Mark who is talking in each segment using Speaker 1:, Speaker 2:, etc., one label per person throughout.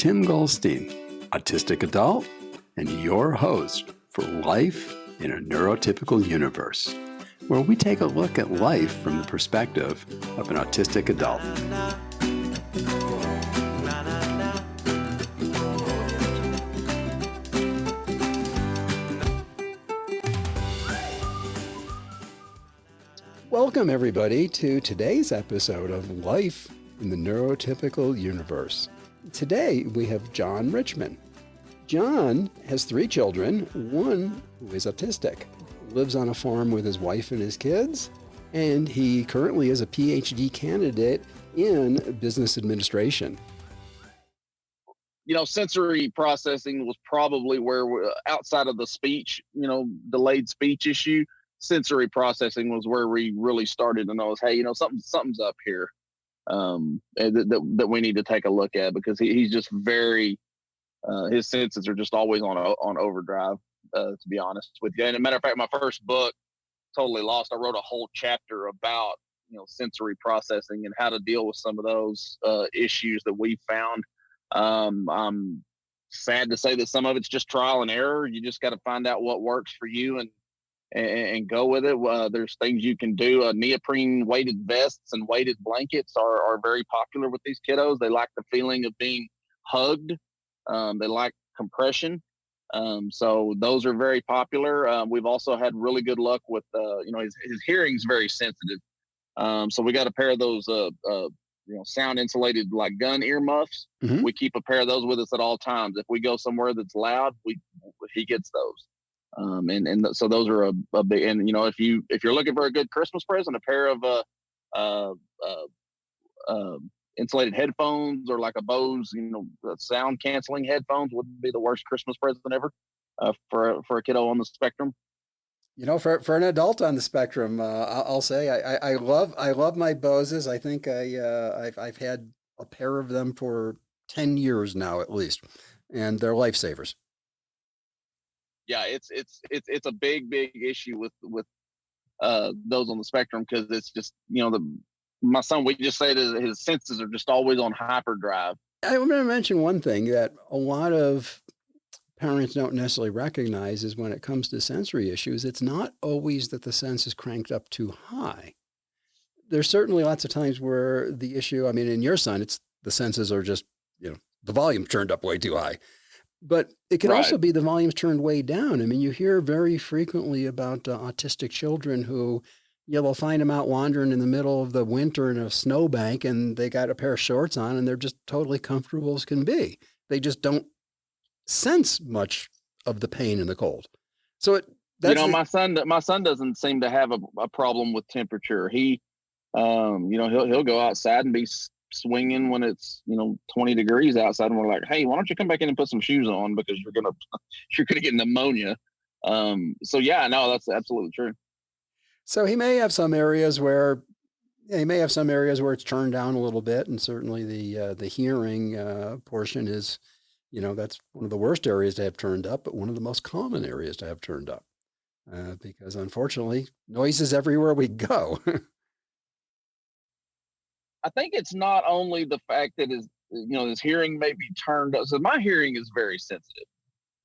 Speaker 1: Tim Goldstein, autistic adult, and your host for Life in a Neurotypical Universe, where we take a look at life from the perspective of an autistic adult. Welcome, everybody, to today's episode of Life in the Neurotypical Universe. Today, we have John Richmond. John has 3 children, one who is autistic, lives on a farm with his wife and his kids, and he currently is a PhD candidate in business administration.
Speaker 2: You know, sensory processing was probably where, outside of the speech, delayed speech issue, sensory processing was where we really started to notice, hey, something's up here that we need to take a look at, because he's just very, his senses are just always on overdrive, to be honest with you. And as a matter of fact, my first book, Totally Lost, I wrote a whole chapter about, sensory processing and how to deal with some of those issues that we found. I'm sad to say that some of it's just trial and error. You just got to find out what works for you and go with it. There's things you can do. Neoprene weighted vests and weighted blankets are very popular with these kiddos. They like the feeling of being hugged. They like compression. So those are very popular. We've also had really good luck with, his hearing's very sensitive. So we got a pair of those, sound insulated like gun earmuffs. Mm-hmm. We keep a pair of those with us at all times. If we go somewhere that's loud, he gets those. So those are a big, and if you're looking for a good Christmas present, a pair of insulated headphones or like a Bose, sound canceling headphones wouldn't be the worst Christmas present ever for a kiddo on the spectrum.
Speaker 1: For an adult on the spectrum, I'll say I love my Boses. I think I've had a pair of them for 10 years now at least, and they're lifesavers.
Speaker 2: Yeah, it's a big issue with those on the spectrum, because it's just, my son, we just say that his senses are just always on hyperdrive.
Speaker 1: I'm going to mention one thing that a lot of parents don't necessarily recognize is when it comes to sensory issues, it's not always that the sense is cranked up too high. There's certainly lots of times where the issue, in your son, it's the senses are just, the volume turned up way too high. But it can also be the volume's turned way down. You hear very frequently about autistic children who, they'll find them out wandering in the middle of the winter in a snowbank, and they got a pair of shorts on, and they're just totally comfortable as can be. They just don't sense much of the pain and the cold. So my son doesn't seem to have a problem with temperature. He, he'll go outside and be swinging when it's 20 degrees outside, and we're like, hey, why don't you come back in and put some shoes on, because you're gonna get pneumonia. So yeah, no, that's absolutely true. So he may have some areas where it's turned down a little bit, and certainly the hearing portion is, that's one of the worst areas to have turned up, but one of the most common areas to have turned up, because unfortunately noise is everywhere we go.
Speaker 2: I think it's not only the fact that his hearing may be turned up. So my hearing is very sensitive,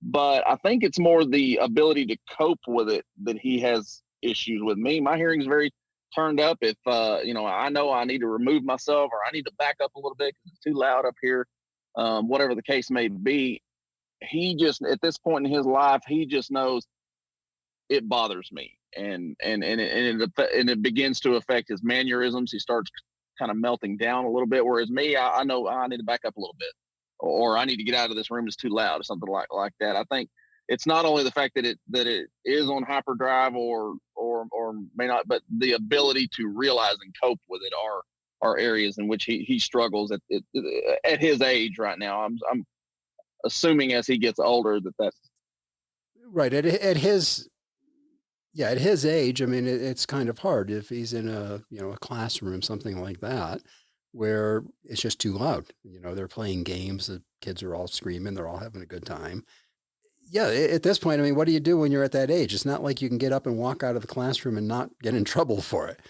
Speaker 2: but I think it's more the ability to cope with it that he has issues with. Me, my hearing is very turned up. If I know I need to remove myself, or I need to back up a little bit because it's too loud up here, whatever the case may be, he just, at this point in his life, he just knows it bothers me, and it begins to affect his mannerisms. He starts kind of melting down a little bit, whereas me, I know I need to back up a little bit, or I need to get out of this room, it's too loud, or something like that. I think it's not only the fact that it is on hyperdrive or may not, but the ability to realize and cope with it are areas in which he struggles at his age right now. I'm assuming as he gets older that's
Speaker 1: right at his age. It's kind of hard if he's in a classroom, something like that, where it's just too loud. They're playing games, the kids are all screaming, they're all having a good time. Yeah, at this point, what do you do when you're at that age? It's not like you can get up and walk out of the classroom and not get in trouble for it.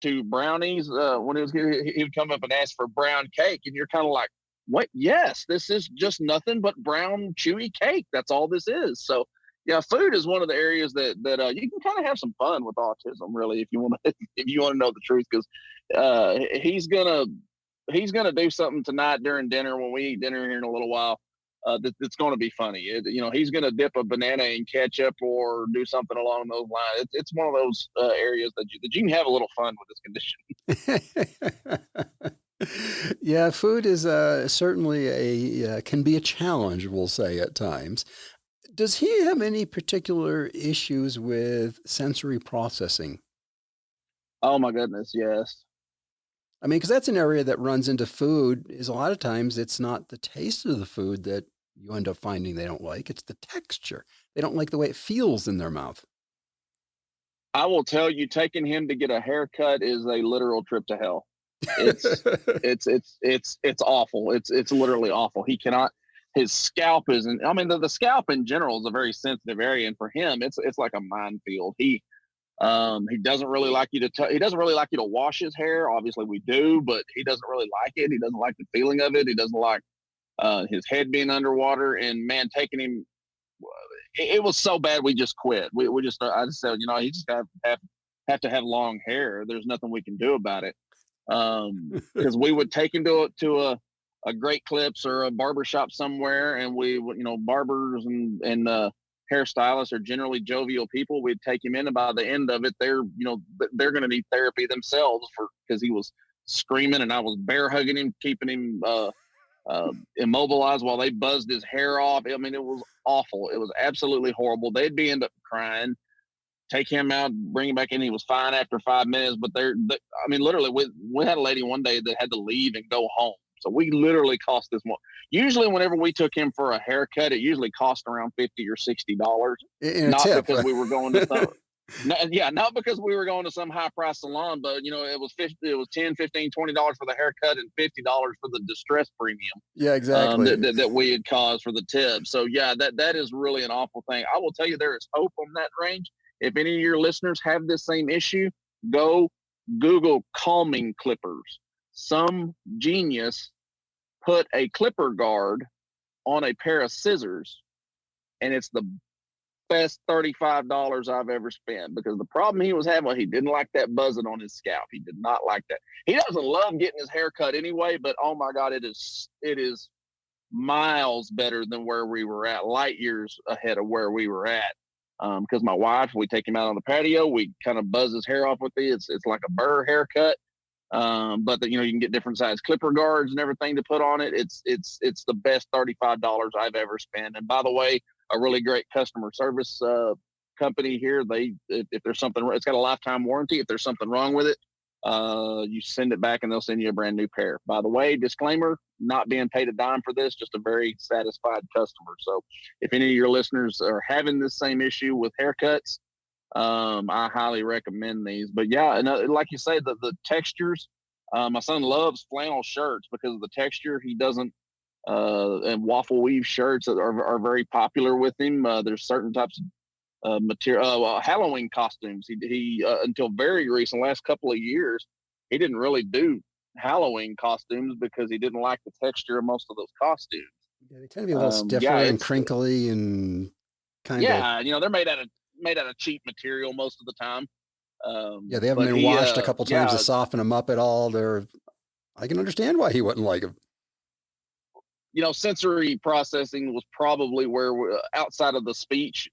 Speaker 2: To brownies, when he would come up and ask for brown cake, and you're kind of like, what? Yes, this is just nothing but brown chewy cake. That's all this is. So yeah, food is one of the areas that you can kind of have some fun with autism, really, if you want to if you want to know the truth, because he's gonna do something tonight during dinner when we eat dinner here in a little while. That's going to be funny. He's going to dip a banana in ketchup or do something along those lines. It's one of those areas that you can have a little fun with this condition.
Speaker 1: Yeah, food is certainly can be a challenge, we'll say at times. Does he have any particular issues with sensory processing?
Speaker 2: Oh my goodness, yes.
Speaker 1: I mean, because that's an area that runs into food. Is a lot of times it's not the taste of the food that you end up finding they don't like; it's the texture. They don't like the way it feels in their mouth.
Speaker 2: I will tell you, taking him to get a haircut is a literal trip to hell. It's it's awful. It's literally awful. He cannot. His scalp isn't. I mean, the scalp in general is a very sensitive area, and for him, it's like a minefield. He doesn't really like you to. He doesn't really like you to wash his hair. Obviously, we do, but he doesn't really like it. He doesn't like the feeling of it. He doesn't like his head being underwater. And man, taking him, it was so bad we just quit. We just I just said, he just have to have long hair. There's nothing we can do about it. Because we would take him to a Great Clips or a barber shop somewhere, and we would, barbers and hairstylists are generally jovial people. We'd take him in, and by the end of it, they're going to need therapy themselves because he was screaming, and I was bear hugging him, keeping him immobilized while they buzzed his hair off. I mean, it was awful. It was absolutely horrible. They'd end up crying. Take him out, bring him back in. He was fine after 5 minutes, but I mean, literally, we had a lady one day that had to leave and go home. So we literally cost this more. Usually, whenever we took him for a haircut, it usually cost around $50 or $60.
Speaker 1: In a
Speaker 2: Not
Speaker 1: tip.
Speaker 2: because we were going to some, not because we were going to some high price salon, but it was 50, it was 10, 15, $20 for the haircut and $50 for the distress premium.
Speaker 1: Yeah, exactly.
Speaker 2: That we had caused for the tip. So yeah, that is really an awful thing. I will tell you, there is hope on that range. If any of your listeners have this same issue, go Google calming clippers. Some genius put a clipper guard on a pair of scissors, and it's the best $35 I've ever spent, because the problem he was having, he didn't like that buzzing on his scalp. He did not like that. He doesn't love getting his hair cut anyway, but oh my God, it is miles better than where we were at, light years ahead of where we were at. Because my wife, we take him out on the patio, we kind of buzz his hair off with it. It's like a burr haircut. But you can get different size clipper guards and everything to put on it. It's the best $35 I've ever spent. And by the way, a really great customer service company here. If there's something, it's got a lifetime warranty. If there's something wrong with it, you send it back and they'll send you a brand new pair. By the way, disclaimer, not being paid a dime for this, just a very satisfied customer. So if any of your listeners are having this same issue with haircuts, I highly recommend these. But yeah, and like you say, the textures, my son loves flannel shirts because of the texture. He doesn't, and waffle weave shirts are very popular with him. There's certain types of material, Halloween costumes. He until very recent, last couple of years, he didn't really do Halloween costumes because he didn't like the texture of most of those costumes.
Speaker 1: Yeah, they tend to be a little stiffer and crinkly and kind of.
Speaker 2: Yeah, they're made out of cheap material most of the time.
Speaker 1: Yeah, they haven't been washed a couple times to soften them up at all. I can understand why he wouldn't like them.
Speaker 2: Sensory processing was probably where outside of the speech,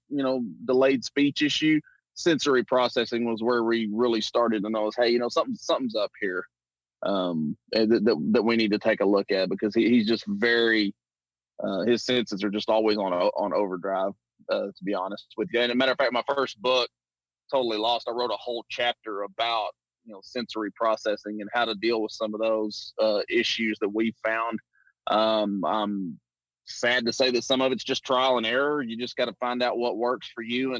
Speaker 2: delayed speech issue, sensory processing was where we really started to notice, hey, something's up here, that we need to take a look at, because he's just very, his senses are just always on overdrive, to be honest with you. And as a matter of fact, my first book, Totally Lost, I wrote a whole chapter about, sensory processing and how to deal with some of those issues that we found. I'm sad to say that some of it's just trial and error. You just got to find out what works for you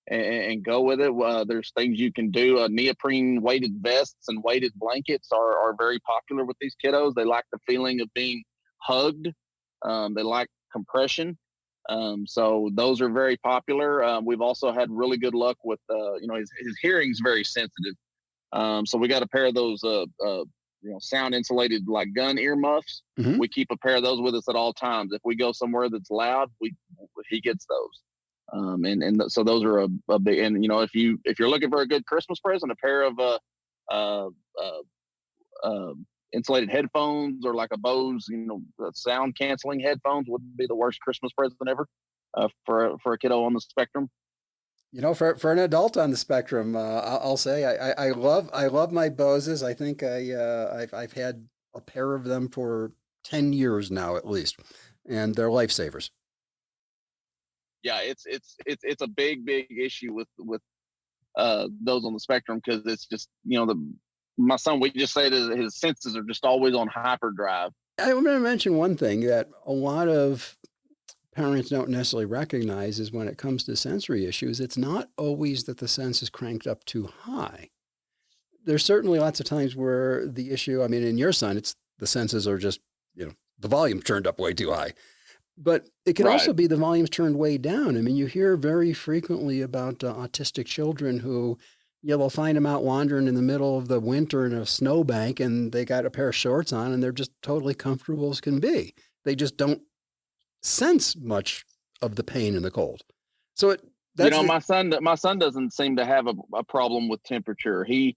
Speaker 2: and go with it. There's things you can do. Neoprene weighted vests and weighted blankets are very popular with these kiddos. They like the feeling of being hugged. They like compression. So those are very popular. We've also had really good luck with, his hearing's very sensitive. So we got a pair of those sound insulated like gun earmuffs.
Speaker 1: Hmm.
Speaker 2: We keep a pair of those with us at all times. If we go somewhere that's loud, we he gets those. So those are a big. And if you're looking for a good Christmas present, a pair of uh, uh, uh, insulated headphones or like a Bose, sound canceling headphones wouldn't be the worst Christmas present ever for a kiddo on the spectrum.
Speaker 1: For an adult on the spectrum, I'll say I love my Boses. I think I've had a pair of them for 10 years now at least, and they're lifesavers.
Speaker 2: Yeah, it's a big issue with those on the spectrum because it's just the my son, we just say that his senses are just always on hyperdrive.
Speaker 1: I'm going to mention one thing that a lot of parents don't necessarily recognize is when it comes to sensory issues, it's not always that the sense is cranked up too high. There's certainly lots of times where the issue, I mean, in your son, it's the senses are just, the volume turned up way too high. But it can
Speaker 2: Right.
Speaker 1: also be the volume's turned way down. I mean, you hear very frequently about autistic children who, they'll find them out wandering in the middle of the winter in a snowbank and they got a pair of shorts on and they're just totally comfortable as can be. They just don't sense much of the pain and the cold. So that's the,
Speaker 2: My son doesn't seem to have a problem with temperature. He'll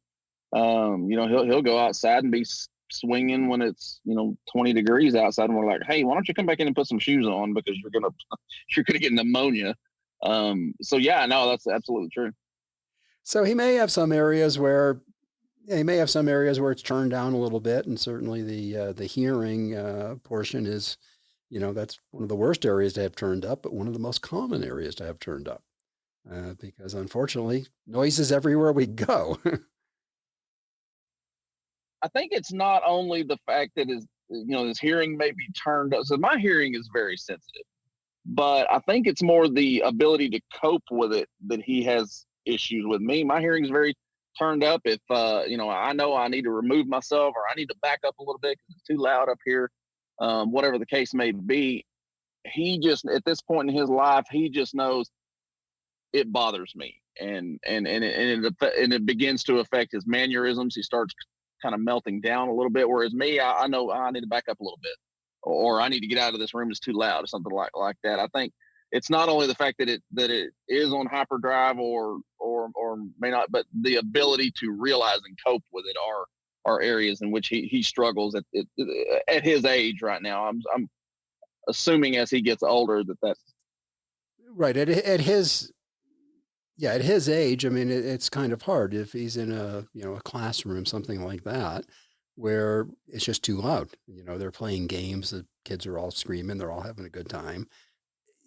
Speaker 2: go outside and be swinging when it's 20 degrees outside, and we're like, hey, why don't you come back in and put some shoes on because you're gonna get pneumonia. So yeah, no, that's absolutely true.
Speaker 1: so he may have some areas where yeah, he may have some areas where it's turned down a little bit, and certainly the hearing portion is, that's one of the worst areas to have turned up, but one of the most common areas to have turned up because unfortunately, noise is everywhere we go.
Speaker 2: I think it's not only the fact that his hearing may be turned up. So my hearing is very sensitive, but I think it's more the ability to cope with it that he has issues with. Me, my hearing is very turned up. If I know I need to remove myself or I need to back up a little bit because it's too loud up here, whatever the case may be, he just at this point in his life he just knows it bothers me, and it begins to affect his mannerisms. He starts kind of melting down a little bit. Whereas me, I know I need to back up a little bit, or I need to get out of this room. It's too loud, or something like that. I think it's not only the fact that it is on hyperdrive or may not, but the ability to realize and cope with it are areas in which he struggles at his age right now. I'm assuming as he gets older that's
Speaker 1: Right. At his Yeah, at his age, I mean, it's kind of hard if he's in a classroom, something like that, where it's just too loud. They're playing games, the kids are all screaming, they're all having a good time.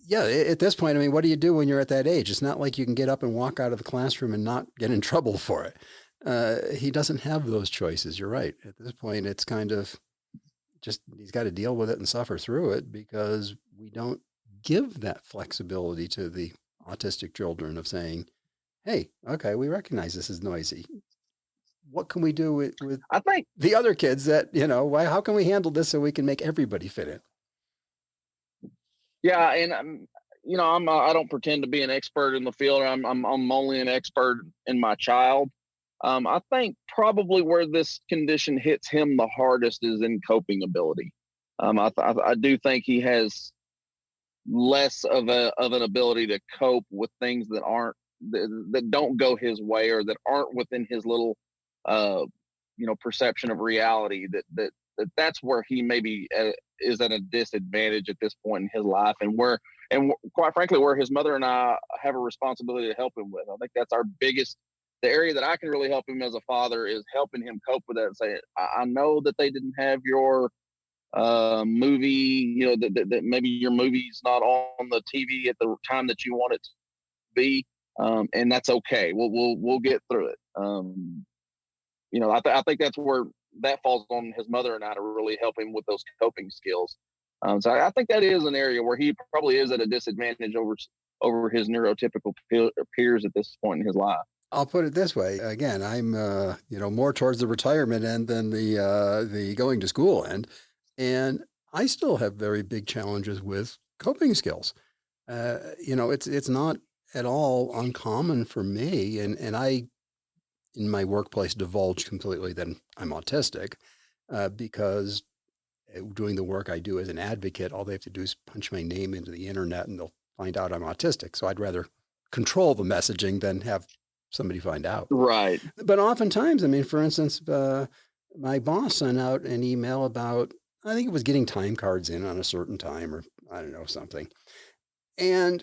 Speaker 1: Yeah, at this point, I mean, what do you do when you're at that age? It's not like you can get up and walk out of the classroom and not get in trouble for it. He doesn't have those choices. You're right. At this point, it's kind of just he's got to deal with it and suffer through it because we don't give that flexibility to the autistic children of saying, hey, okay, we recognize this is noisy. What can we do with
Speaker 2: I think.
Speaker 1: the other kids that, why, how can we handle this so we can make everybody fit in?
Speaker 2: Yeah, and I don't pretend to be an expert in the field. I'm only an expert in my child. I think probably where this condition hits him the hardest is in coping ability. I do think he has less of an ability to cope with things that don't go his way or that aren't within his little uh perception of reality. That's where he maybe is at a disadvantage at this point in his life, quite frankly where his mother and I have a responsibility to help him with. I think that's our biggest. The area that I can really help him as a father is helping him cope with that and say, I know that they didn't have your movie, that maybe your movie's not on the TV at the time that you want it to be, and that's okay. We'll get through it. I think that's where that falls on his mother and I to really help him with those coping skills. So I think that is an area where he probably is at a disadvantage over his neurotypical peers at this point in his life.
Speaker 1: I'll put it this way. Again, I'm more towards the retirement end than the going to school end, and I still have very big challenges with coping skills. It's not at all uncommon for me, and I in my workplace divulge completely that I'm autistic, because doing the work I do as an advocate, all they have to do is punch my name into the internet and they'll find out I'm autistic. So I'd rather control the messaging than have somebody find out.
Speaker 2: Right.
Speaker 1: But oftentimes, I mean, for instance, my boss sent out an email about, I think it was getting time cards in on a certain time or I don't know, something. And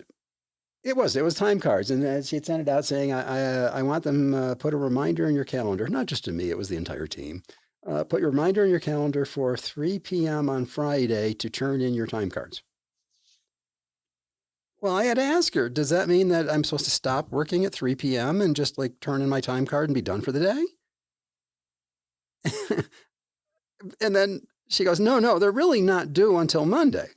Speaker 1: it was time cards. And she had sent it out saying, I want them put a reminder in your calendar, not just to me, it was the entire team. Put your reminder in your calendar for 3 p.m. on Friday to turn in your time cards. Well, I had to ask her, does that mean that I'm supposed to stop working at 3 p.m. and just like turn in my time card and be done for the day? And then she goes, no, they're really not due until Monday.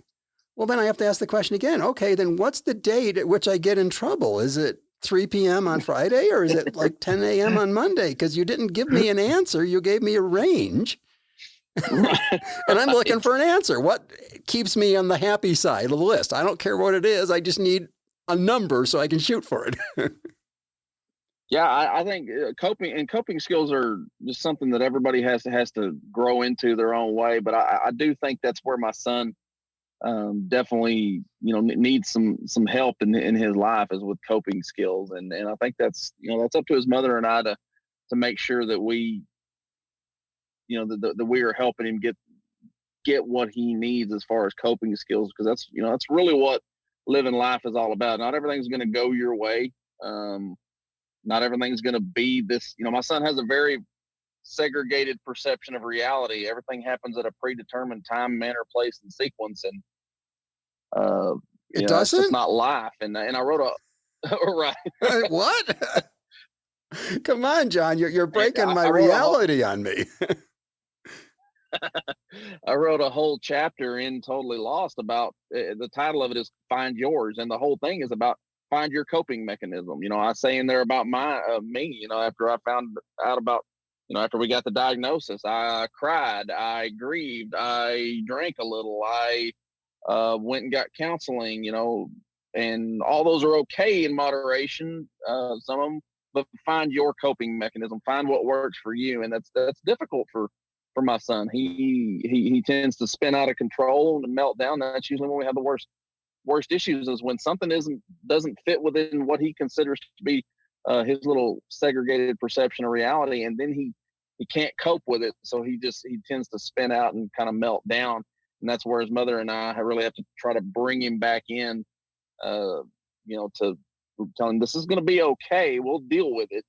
Speaker 1: Well, then I have to ask the question again. Okay, then what's the date at which I get in trouble? Is it 3 p.m. on Friday or is it like 10 a.m. on Monday? Because you didn't give me an answer. You gave me a range.
Speaker 2: Right.
Speaker 1: And I'm looking for an answer. What keeps me on the happy side of the list? I don't care what it is. I just need a number so I can shoot for it.
Speaker 2: Yeah, I think coping skills are just something that everybody has to grow into their own way. But I do think that's where my son definitely needs some help in his life is with coping skills, and I think that's up to his mother and I to make sure that we that we are helping him get what he needs as far as coping skills, because that's really what living life is all about. Not everything's going to go your way. Not everything's going to be this. My son has a very segregated perception of reality. Everything happens at a predetermined time, manner, place, and sequence, and uh,
Speaker 1: It
Speaker 2: that's just
Speaker 1: doesn't?
Speaker 2: not life. And I wrote a right.
Speaker 1: What? Come on, John. You're
Speaker 2: And
Speaker 1: breaking my
Speaker 2: I wrote a whole
Speaker 1: reality on me.
Speaker 2: I wrote a whole chapter in Totally Lost about the title of it is Find Yours, and the whole thing is about find your coping mechanism. I say in there about me. After I found out about after we got the diagnosis, I cried, I grieved, I drank a little, I went and got counseling. And all those are okay in moderation. Some of them, but find your coping mechanism. Find what works for you, and that's difficult for my son. He tends to spin out of control and melt down. That's usually when we have the worst issues, is when something doesn't fit within what he considers to be his little segregated perception of reality, and then he can't cope with it, so he tends to spin out and kind of melt down, and that's where his mother and I really have to try to bring him back in, to tell him this is going to be okay. We'll deal with it.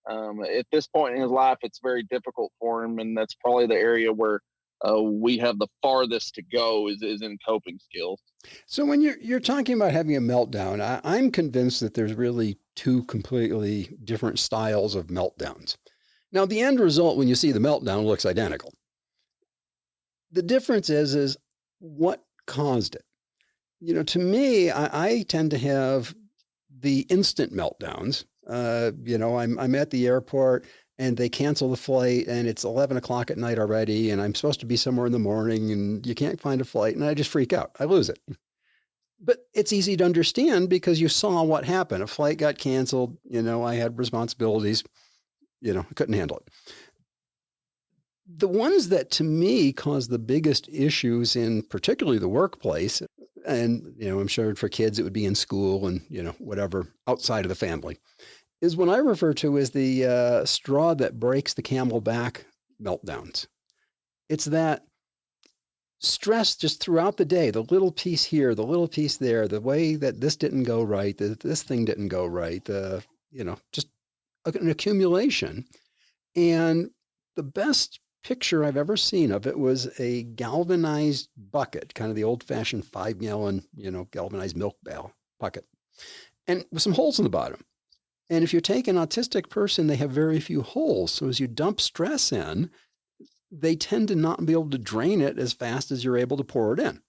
Speaker 2: At this point in his life, it's very difficult for him, and that's probably the area where we have the farthest to go is in coping skills.
Speaker 1: So when you're talking about having a meltdown, I'm convinced that there's really two completely different styles of meltdowns. Now, the end result when you see the meltdown looks identical. The difference is what caused it. To me, I tend to have the instant meltdowns. I'm at the airport and they cancel the flight and it's 11 o'clock at night already and I'm supposed to be somewhere in the morning and you can't find a flight and I just freak out. I lose it. But it's easy to understand because you saw what happened. A flight got canceled. I had responsibilities. I couldn't handle it. The ones that to me cause the biggest issues in particularly the workplace, and I'm sure for kids it would be in school and whatever outside of the family, is what I refer to as the straw that breaks the camel back meltdowns. It's that stress just throughout the day, the little piece here, the little piece there, the way that this didn't go right, this thing didn't go right, just an accumulation. And the best picture I've ever seen of it was a galvanized bucket, kind of the old-fashioned 5-gallon, galvanized milk bucket, and with some holes in the bottom. And if you take an autistic person, they have very few holes. So as you dump stress in, they tend to not be able to drain it as fast as you're able to pour it in.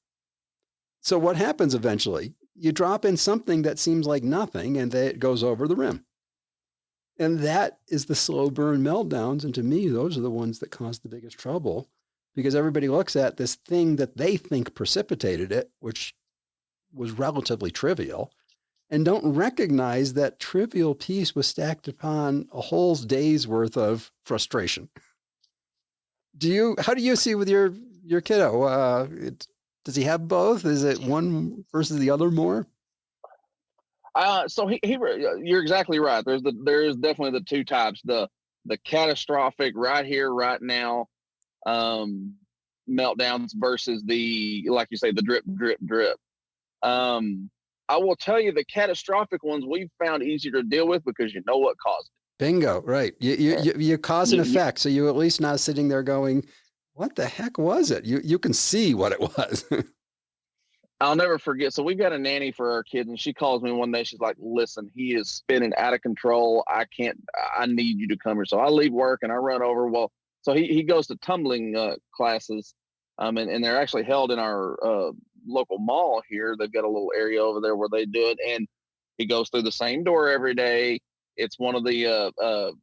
Speaker 1: So what happens eventually? You drop in something that seems like nothing and it goes over the rim. And that is the slow burn meltdowns. And to me, those are the ones that cause the biggest trouble because everybody looks at this thing that they think precipitated it, which was relatively trivial, and don't recognize that trivial piece was stacked upon a whole day's worth of frustration. How do you see with your kiddo? Does he have both? Is it one versus the other more?
Speaker 2: So you're exactly right. There is definitely the two types. The catastrophic right here, right now, um, meltdowns versus the, like you say, the drip, drip, drip. Um, I will tell you, the catastrophic ones we've found easier to deal with because you know what caused
Speaker 1: Bingo, right.
Speaker 2: it.
Speaker 1: You cause and
Speaker 2: You,
Speaker 1: effect. So you at least not sitting there going, what the heck was it? You can see what it was.
Speaker 2: I'll never forget. So we've got a nanny for our kids, and she calls me one day. She's like, "Listen, he is spinning out of control. I can't. I need you to come here." So I leave work and I run over. Well, so he goes to tumbling classes, and they're actually held in our local mall here. They've got a little area over there where they do it, and he goes through the same door every day. It's one of the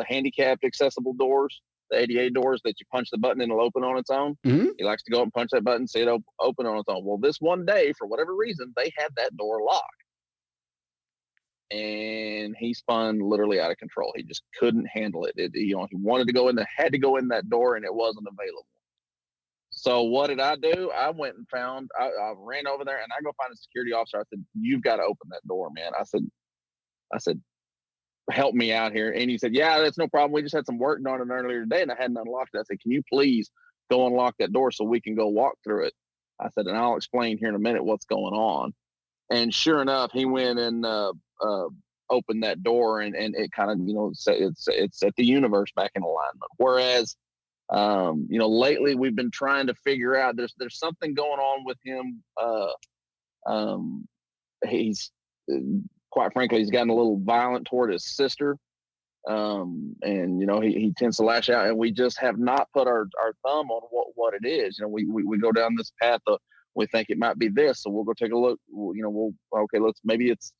Speaker 2: handicapped accessible doors, the ADA doors that you punch the button and it'll open on its own.
Speaker 1: Mhm.
Speaker 2: He likes to go up and punch that button, see it open on its own. Well, this one day, for whatever reason, they had that door locked, and he spun literally out of control. He just couldn't handle it. He wanted to go in, had to go in that door, and it wasn't available. So what did I do? I went and I ran over there, and I go find a security officer. I said, "You've got to open that door, man." I said, "Help me out here." And he said, "Yeah, that's no problem. We just had some work done on it earlier today, and I hadn't unlocked it." I said, "Can you please go unlock that door so we can go walk through it?" I said, "And I'll explain here in a minute what's going on." And sure enough, he went and opened that door, and it kind of, it's set the universe back in alignment. Whereas, lately we've been trying to figure out there's something going on with him. Um, he's quite frankly, he's gotten a little violent toward his sister. And he tends to lash out, and we just have not put our thumb on what it is. We go down this path of, we think it might be this, so we'll go take a look. Okay, maybe it's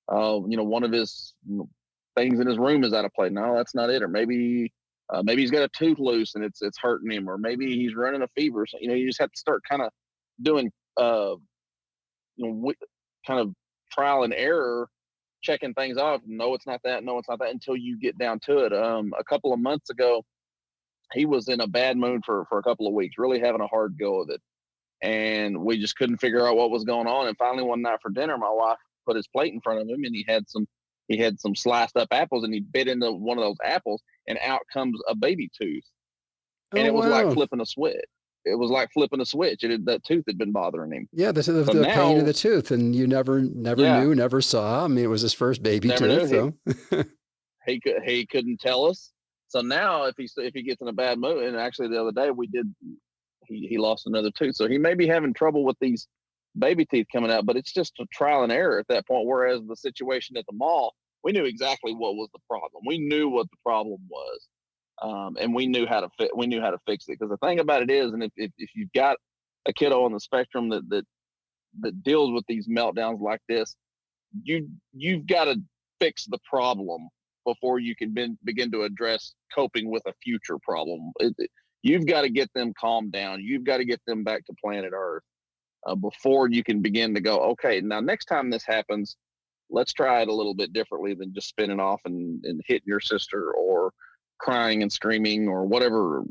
Speaker 2: one of his things in his room is out of place. No, that's not it. Or maybe he's got a tooth loose and it's hurting him, or maybe he's running a fever. So you just have to start kind of doing kind of trial and error, checking things off. No, it's not that. No, it's not that, until you get down to it. A couple of months ago, he was in a bad mood for a couple of weeks, really having a hard go of it. And we just couldn't figure out what was going on. And finally, one night for dinner, my wife put his plate in front of him, and he had some sliced up apples, and he bit into one of those apples, and out comes a baby tooth. And
Speaker 1: Oh,
Speaker 2: it was like
Speaker 1: wow.
Speaker 2: flipping a switch. It was like flipping a switch. That tooth had been bothering him.
Speaker 1: Yeah,
Speaker 2: So
Speaker 1: the pain of
Speaker 2: now,
Speaker 1: the tooth, and you never
Speaker 2: yeah,
Speaker 1: knew, never saw. I mean, it was his first baby
Speaker 2: never
Speaker 1: tooth,
Speaker 2: knew.
Speaker 1: so
Speaker 2: He couldn't tell us. So now, if he gets in a bad mood, and actually the other day he lost another tooth. So he may be having trouble with these baby teeth coming out, but it's just a trial and error at that point. Whereas the situation at the mall, we knew exactly what was the problem. We knew what the problem was, and we knew how to fix it. Because the thing about it is, and if you've got a kiddo on the spectrum that deals with these meltdowns like this, you've got to fix the problem before you can begin to address coping with a future problem. You've got to get them calmed down. You've got to get them back to planet Earth before you can begin to go, okay, now next time this happens, let's try it a little bit differently than just spinning off and hitting your sister, or crying and screaming, or whatever,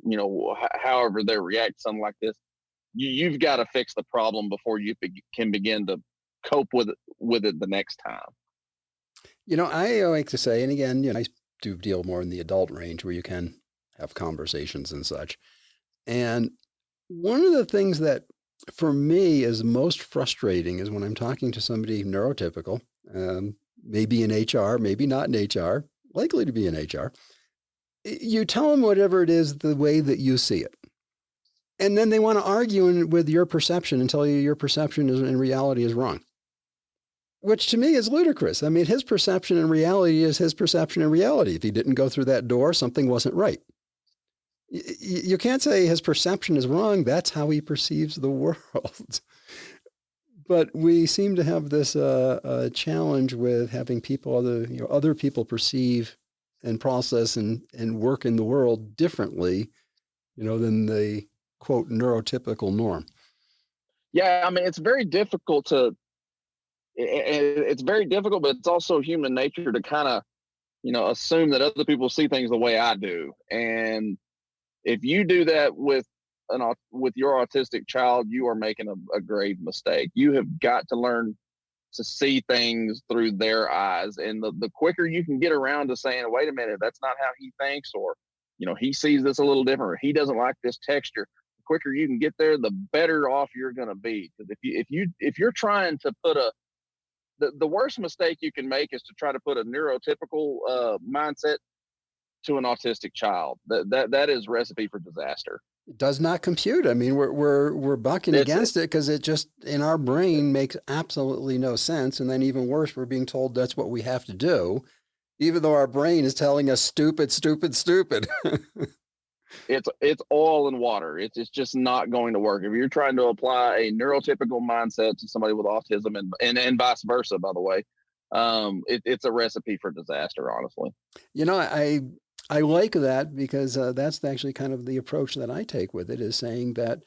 Speaker 2: however they react to something like this. You've got to fix the problem before you can begin to cope with it the next time.
Speaker 1: I like to say, and again, I do deal more in the adult range where you can have conversations and such. And one of the things that for me is most frustrating is when I'm talking to somebody neurotypical, maybe in HR, maybe not in HR, likely to be in HR. You tell them whatever it is the way that you see it. And then they want to argue with your perception and tell you your perception in reality is wrong. Which to me is ludicrous. I mean, his perception in reality is his perception in reality. If he didn't go through that door, something wasn't right. You can't say his perception is wrong. That's how he perceives the world. But we seem to have this challenge with having other people perceive and process and work in the world differently, than the quote neurotypical norm.
Speaker 2: Yeah, I mean, it's very difficult, but it's also human nature to kind of, assume that other people see things the way I do. And If you do that with with your autistic child, you are making a grave mistake. You have got to learn to see things through their eyes. And the quicker you can get around to saying, wait a minute, that's not how he thinks, or, he sees this a little different, or he doesn't like this texture. The quicker you can get there, the better off you're going to be. Because if you're trying to put the worst mistake you can make is to try to put a neurotypical mindset to an autistic child. That is recipe for disaster.
Speaker 1: It does not compute. I mean, we're bucking
Speaker 2: It's
Speaker 1: against it because it just in our brain makes absolutely no sense. And then even worse, we're being told that's what we have to do, even though our brain is telling us stupid, stupid, stupid.
Speaker 2: it's oil and water. It's just not going to work if you're trying to apply a neurotypical mindset to somebody with autism, and vice versa. By the way, it's a recipe for disaster. Honestly,
Speaker 1: I like that because that's actually kind of the approach that I take with it, is saying that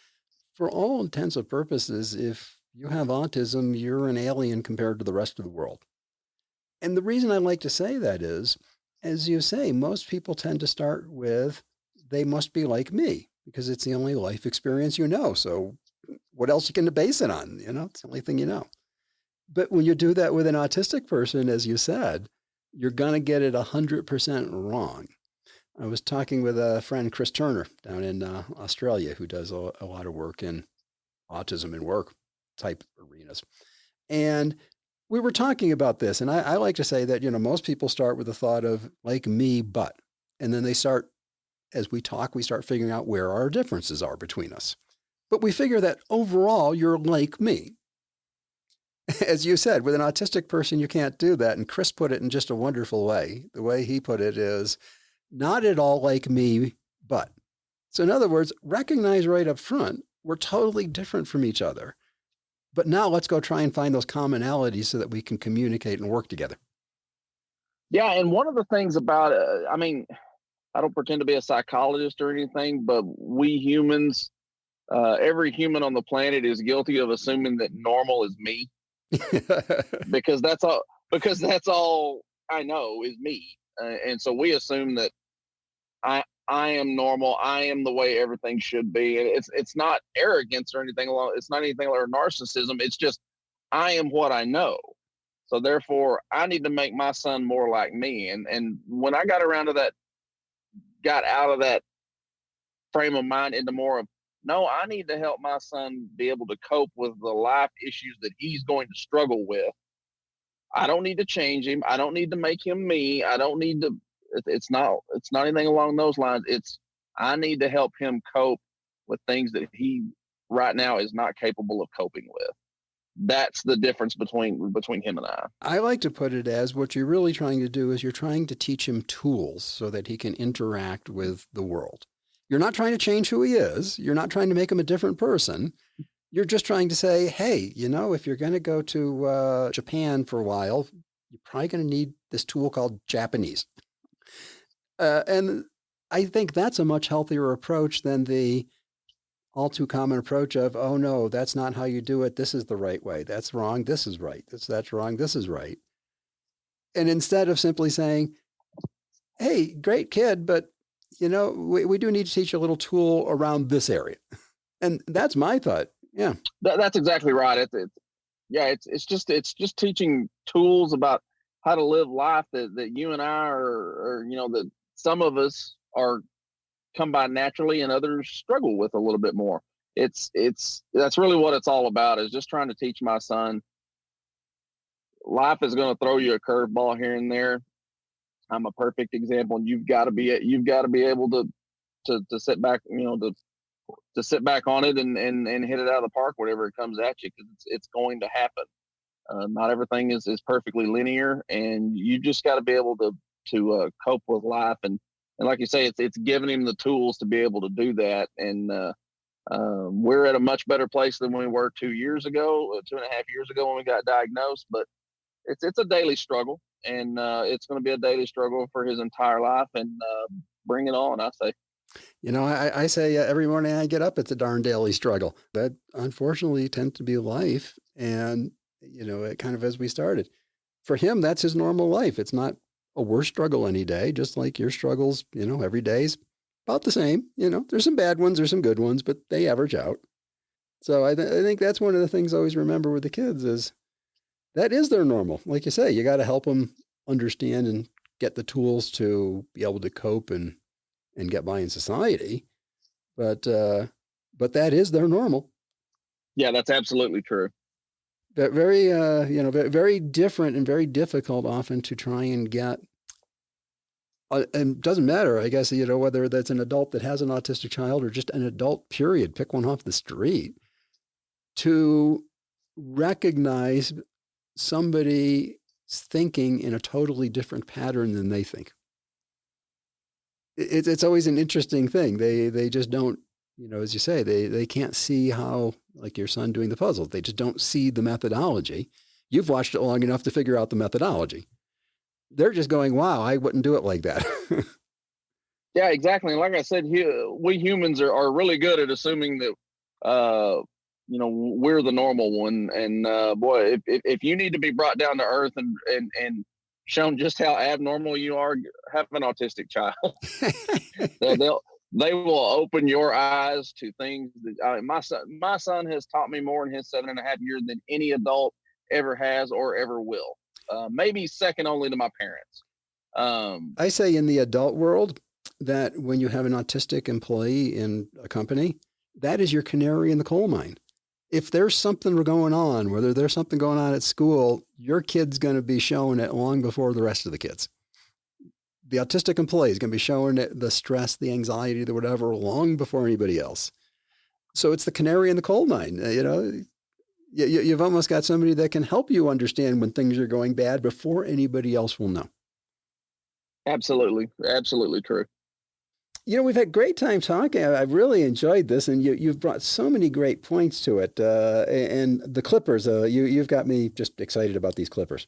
Speaker 1: for all intents and purposes, if you have autism, you're an alien compared to the rest of the world. And the reason I like to say that is, as you say, most people tend to start with, they must be like me because it's the only life experience you know. So what else you can base it on? It's the only thing you know. But when you do that with an autistic person, as you said, you're going to get it 100% wrong. I was talking with a friend, Chris Turner, down in Australia, who does a lot of work in autism and work type arenas. And we were talking about this. And I like to say that, most people start with the thought of like me, but, and then they start, as we talk, we start figuring out where our differences are between us. But we figure that overall, you're like me. As you said, with an autistic person, you can't do that. And Chris put it in just a wonderful way. The way he put it is, not at all like me, but. So in other words, recognize right up front, we're totally different from each other. But now let's go try and find those commonalities so that we can communicate and work together.
Speaker 2: yeah. And one of the things about, I don't pretend to be a psychologist or anything, but we humans, every human on the planet is guilty of assuming that normal is me, because that's all I know is me. And so we assume that I am normal. I am the way everything should be. And it's not arrogance or anything along. It's not anything like narcissism. It's just I am what I know. So therefore, I need to make my son more like me. And when I got out of that frame of mind into more of, no, I need to help my son be able to cope with the life issues that he's going to struggle with. I don't need to change him. I don't need to make him me. I don't need to. It's not anything along those lines. It's I need to help him cope with things that he right now is not capable of coping with. That's the difference between him and I.
Speaker 1: I like to put it as what you're really trying to do is you're trying to teach him tools so that he can interact with the world. You're not trying to change who he is. You're not trying to make him a different person. You're just trying to say, hey, if you're going to go to Japan for a while, you're probably going to need this tool called Japanese. And I think that's a much healthier approach than the all too common approach of, oh no, that's not how you do it. This is the right way. That's wrong. This is right. That's wrong. This is right. And instead of simply saying, hey, great kid, but we do need to teach you a little tool around this area. And that's my thought. Yeah.
Speaker 2: That's exactly right. It's just teaching tools about how to live life that you and I are that some of us are come by naturally and others struggle with a little bit more. That's really what it's all about, is just trying to teach my son life is going to throw you a curveball here and there. I'm a perfect example, and you've got to be able to sit back, to sit back on it and hit it out of the park, whatever it comes at you, because it's going to happen. Not everything is perfectly linear, and you just got to be able to cope with life. And like you say, it's giving him the tools to be able to do that. And we're at a much better place than we were 2 years ago, 2.5 years ago when we got diagnosed. But it's a daily struggle, and it's going to be a daily struggle for his entire life. And bring it on, I say.
Speaker 1: I say every morning I get up, it's a darn daily struggle. That unfortunately tends to be life. And, it kind of as we started. For him, that's his normal life. It's not a worse struggle any day, just like your struggles, every day's about the same. There's some bad ones, there's some good ones, but they average out. So I think that's one of the things I always remember with the kids is that is their normal. Like you say, you got to help them understand and get the tools to be able to cope and get by in society. But that is their normal.
Speaker 2: Yeah, that's absolutely true.
Speaker 1: But very, very different and very difficult often to try and get. And it doesn't matter, I guess, whether that's an adult that has an autistic child or just an adult, period, pick one off the street, to recognize somebody thinking in a totally different pattern than they think. It's always an interesting thing. They just don't, as you say, they can't see how, like your son doing the puzzle, they just don't see the methodology. You've watched it long enough to figure out the methodology. They're just going, wow, I wouldn't do it like that.
Speaker 2: Yeah, exactly. Like I said, we humans are really good at assuming that, we're the normal one. And boy, if you need to be brought down to earth and shown just how abnormal you are, have an autistic child. They will open your eyes to things that my son has taught me more in his 7.5 years than any adult ever has or ever will. Maybe second only to my parents.
Speaker 1: I say in the adult world that when you have an autistic employee in a company, that is your canary in the coal mine. If there's something going on, whether there's something going on at school, your kid's going to be showing it long before the rest of the kids. The autistic employee is going to be showing it, the stress, the anxiety, the whatever, long before anybody else. So it's the canary in the coal mine. You've almost got somebody that can help you understand when things are going bad before anybody else will know.
Speaker 2: Absolutely. Absolutely true.
Speaker 1: We've had great time talking. I've really enjoyed this, and you've brought so many great points to it. And the clippers, you've got me just excited about these clippers.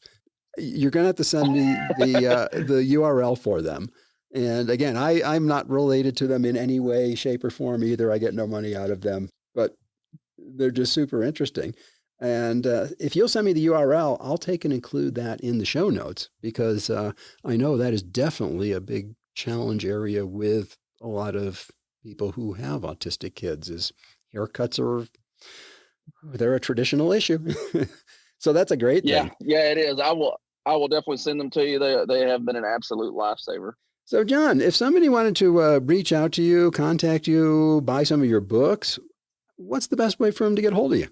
Speaker 1: You're going to have to send me the URL for them. And again, I'm not related to them in any way, shape, or form either. I get no money out of them, but they're just super interesting. And if you'll send me the URL, I'll take and include that in the show notes because I know that is definitely a big challenge area with a lot of people who have autistic kids is haircuts they're a traditional issue. So that's a great thing.
Speaker 2: Yeah, it is. I will definitely send them to you. They have been an absolute lifesaver.
Speaker 1: So John, if somebody wanted to reach out to you, contact you, buy some of your books, what's the best way for them to get hold of you?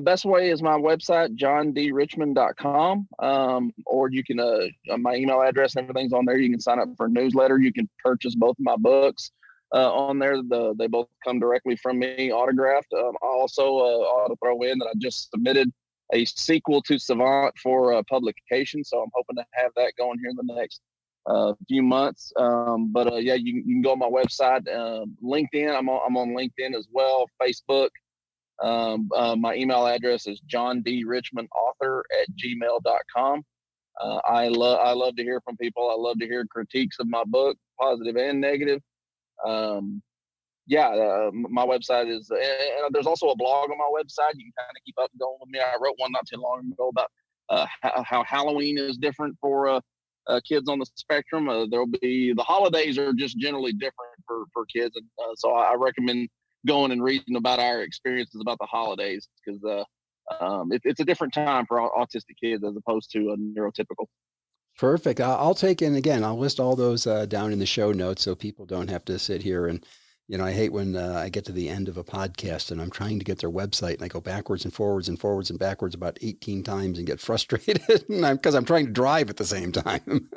Speaker 2: Best way is my website, johndrichmond.com. Or you can, my email address and everything's on there. You can sign up for a newsletter. You can purchase both of my books on there. They both come directly from me, autographed. I also ought to throw in that I just submitted a sequel to Savant for publication. So I'm hoping to have that going here in the next few months. Yeah, you can go on my website, LinkedIn. I'm on LinkedIn as well, Facebook. My email address is johndrichmondauthor@gmail.com. I love to hear from people. I love to hear critiques of my book, positive and negative. My website is, and there's also a blog on my website. You can kind of keep up and going with me. I wrote one not too long ago about how Halloween is different for kids on the spectrum. The holidays are just generally different for kids, and so I recommend going and reading about our experiences about the holidays because it's a different time for autistic kids as opposed to a neurotypical.
Speaker 1: Perfect. I'll take in again. I'll list all those down in the show notes so people don't have to sit here and. I hate when I get to the end of a podcast and I'm trying to get their website and I go backwards and forwards and forwards and backwards about 18 times and get frustrated because I'm trying to drive at the same time.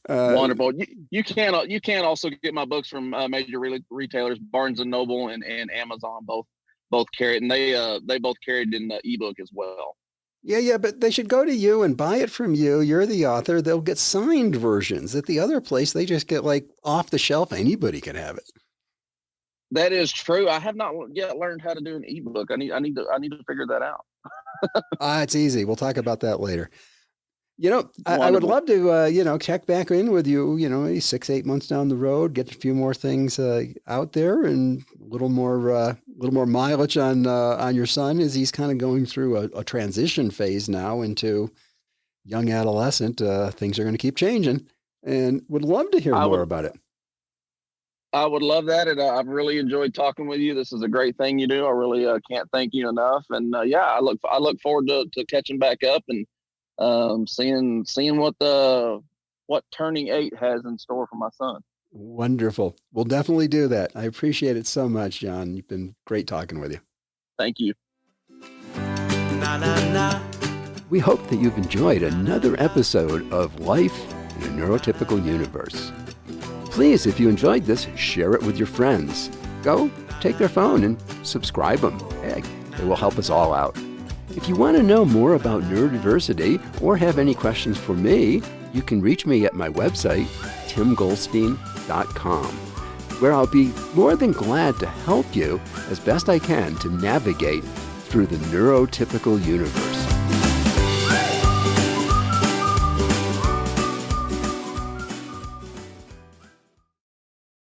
Speaker 2: Wonderful. You can also get my books from major retailers, Barnes and Noble and Amazon. Both carry it, and they both carried in the ebook as well.
Speaker 1: Yeah, but they should go to you and buy it from you. You're the author. They'll get signed versions. At the other place, they just get like off the shelf. Anybody can have it.
Speaker 2: That is true. I have not yet learned how to do an ebook. I need to figure that out.
Speaker 1: It's easy. We'll talk about that later. I would love to, check back in with you, 6-8 months down the road, get a few more things out there and a little more mileage on your son as he's kind of going through a transition phase now into young adolescent. Things are going to keep changing and would love to hear more about it.
Speaker 2: I would love that, and I've really enjoyed talking with you. This is a great thing you do. I really can't thank you enough. And yeah, I look forward to catching back up and seeing what turning 8 has in store for my son.
Speaker 1: Wonderful. We'll definitely do that. I appreciate it so much, John. You've been great talking with you.
Speaker 2: Thank you.
Speaker 3: Na, na, na.
Speaker 1: We hope that you've enjoyed another episode of Life in a Neurotypical Universe. Please, if you enjoyed this, share it with your friends. Go take their phone and subscribe them. Hey, it will help us all out. If you want to know more about neurodiversity or have any questions for me, you can reach me at my website, timgoldstein.com, where I'll be more than glad to help you as best I can to navigate through the neurotypical universe.